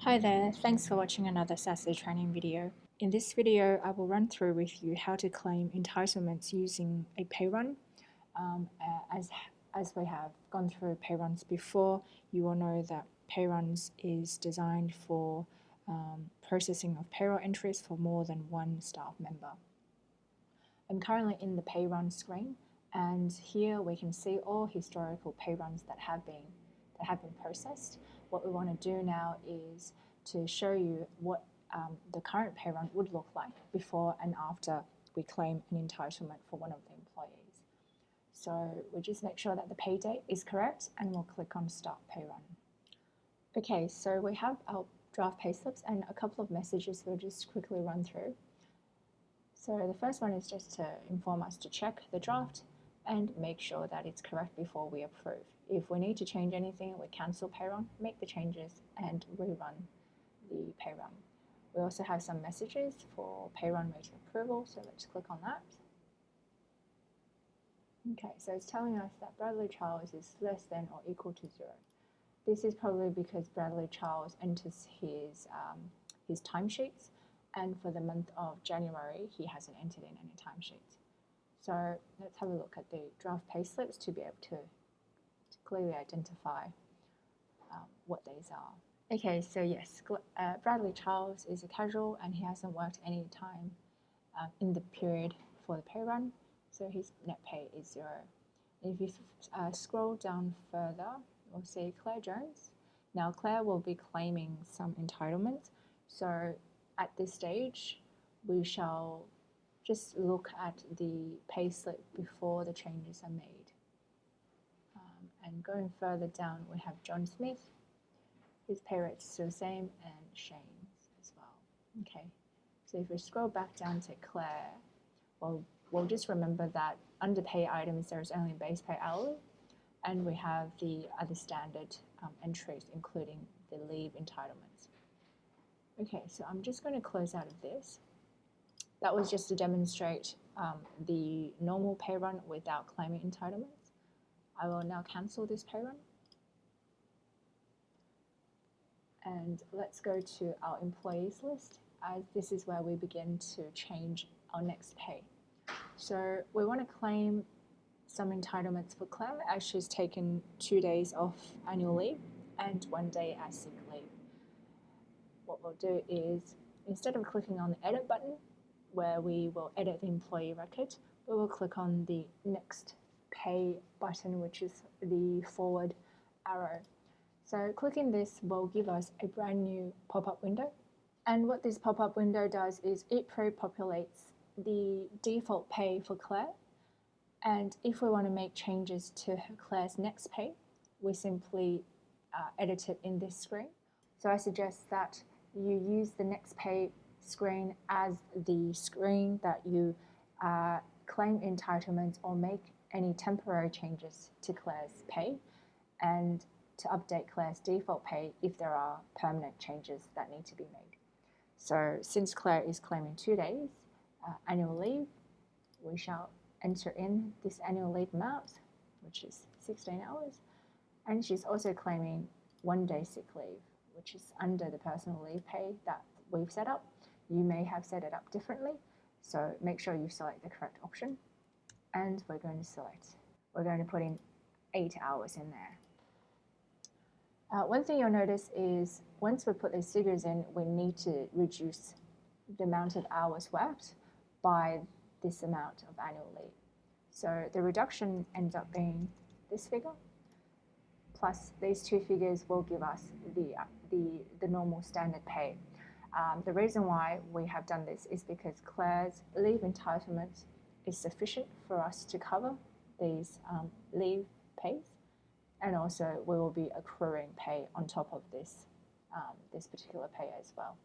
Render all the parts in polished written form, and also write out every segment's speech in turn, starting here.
Hi there, thanks for watching another Saasu training video. In this video, I will run through with you how to claim entitlements using a Payrun. As we have gone through Payruns before, you will know that Payruns is designed for processing of payroll entries for more than one staff member. I'm currently in the Payrun screen, and here we can see all historical Payruns that have been processed. What we want to do now is to show you what the current Payrun would look like before and after we claim an entitlement for one of the employees. So we'll just make sure that the pay date is correct, and we'll click on Start Payrun. Okay, so we have our draft payslips and a couple of messages we'll just quickly run through. So the first one is just to inform us to check the draft and make sure that it's correct before we approve. If we need to change anything, we cancel Payrun, make the changes, and rerun the Payrun. We also have some messages for Payrun waiting approval, so let's click on that. Okay, so it's telling us that Bradley Charles is less than or equal to 0. This is probably because Bradley Charles enters his timesheets, and for the month of January, he hasn't entered in any timesheets. So let's have a look at the draft payslips to be able to clearly identify what these are. Okay, so yes, Bradley Charles is a casual and he hasn't worked any time in the period for the pay run, so his net pay is 0. If you scroll down further, we'll see Claire Jones. Now Claire will be claiming some entitlements, so at this stage we shall just look at the payslip before the changes are made. And going further down, we have John Smith. His pay rate's still the same, and Shane's as well. Okay, so if we scroll back down to Claire, well, we'll just remember that under pay items, there's only base pay hourly, and we have the other standard entries, including the leave entitlements. Okay, so I'm just going to close out of this. That was just to demonstrate the normal pay run without claiming entitlements. I will now cancel this pay run. And let's go to our employees list, as this is where we begin to change our next pay. So we want to claim some entitlements for Claire, as she's taken 2 days off annual leave and 1 day as sick leave. What we'll do is, instead of clicking on the edit button, where we will edit the employee record, we will click on the next pay button, which is the forward arrow. So clicking this will give us a brand new pop-up window. And what this pop-up window does is it pre-populates the default pay for Claire. And if we want to make changes to Claire's next pay, we simply edit it in this screen. So I suggest that you use the next pay screen as the screen that you claim entitlements or make any temporary changes to Claire's pay, and to update Claire's default pay if there are permanent changes that need to be made. So since Claire is claiming 2 days annual leave, we shall enter in this annual leave amount, which is 16 hours, and she's also claiming 1 day sick leave, which is under the personal leave pay that we've set up. You may have set it up differently, so make sure you select the correct option, and we're going to put in 8 hours in there. One thing you'll notice is once we put these figures in, we need to reduce the amount of hours worked by this amount of annual leave. So the reduction ends up being this figure, plus these two figures will give us the normal standard pay. The reason why we have done this is because Claire's leave entitlement is sufficient for us to cover these leave pays, and also we will be accruing pay on top of this, this particular pay as well.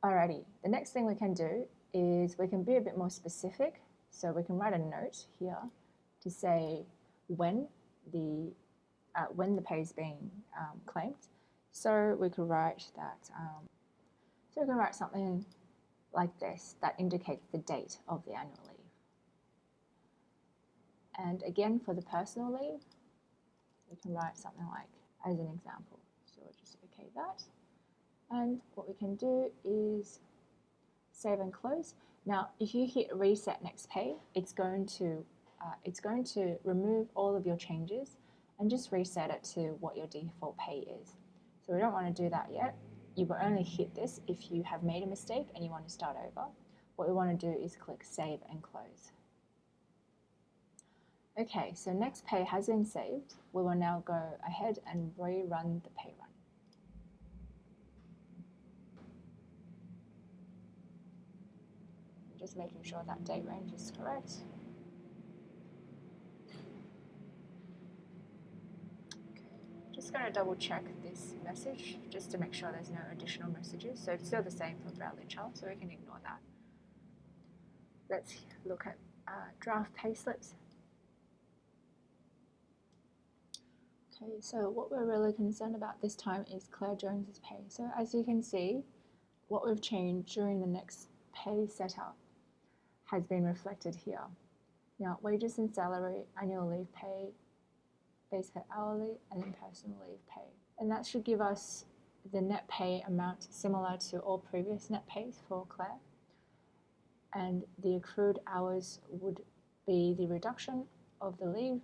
Alrighty, the next thing we can do is we can be a bit more specific. So we can write a note here to say when the pay is being claimed. So we could write that. So we can write something like this that indicates the date of the annual leave. And again, for the personal leave, we can write something like, as an example. So we'll just that. And what we can do is save and close. Now, if you hit reset next pay, it's going to remove all of your changes and just reset it to what your default pay is. So we don't want to do that yet. You will only hit this if you have made a mistake and you want to start over. What we want to do is click save and close. Okay, so next pay has been saved. We will now go ahead and rerun the pay run. Just making sure that date range is correct. Okay, just going to double check this message just to make sure there's no additional messages. So it's still the same for Bradley Charles, so we can ignore that. Let's look at draft pay slips. Okay, so what we're really concerned about this time is Claire Jones's pay. So as you can see, what we've changed during the next pay setup has been reflected here. Now, wages and salary, annual leave pay, base pay hourly, and then personal leave pay. And that should give us the net pay amount similar to all previous net pays for Claire. And the accrued hours would be the reduction of the leave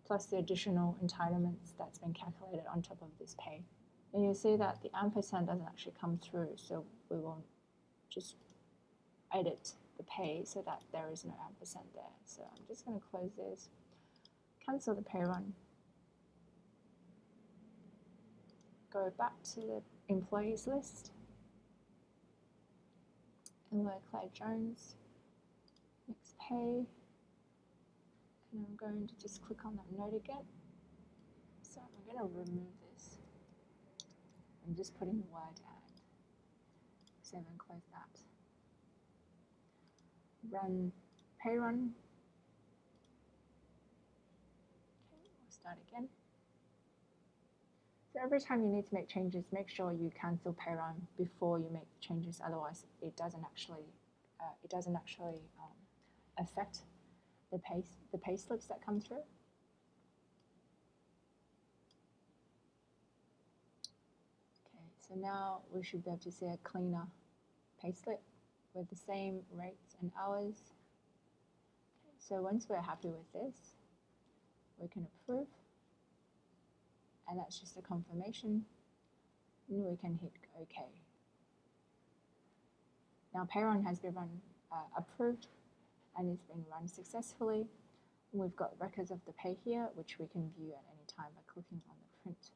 plus the additional entitlements that's been calculated on top of this pay. And you'll see that the ampersand doesn't actually come through, so we will just edit the pay so that there is no ampersand there. So I'm just going to close this, cancel the pay run, go back to the employees list, and we're Claire Jones, next pay. And I'm going to just click on that note again. So I'm going to remove this. I'm just putting the word and. Save and close that. Run pay run. Okay, we'll start again. So every time you need to make changes, make sure you cancel pay run before you make changes. Otherwise, it doesn't actually affect the pay slips that come through. Okay, so now we should be able to see a cleaner pay slip with the same rates and hours. Okay, so once we're happy with this, we can approve, and that's just a confirmation, and we can hit OK. Now Payrun has been approved and it's been run successfully. And we've got records of the pay here, which we can view at any time by clicking on the print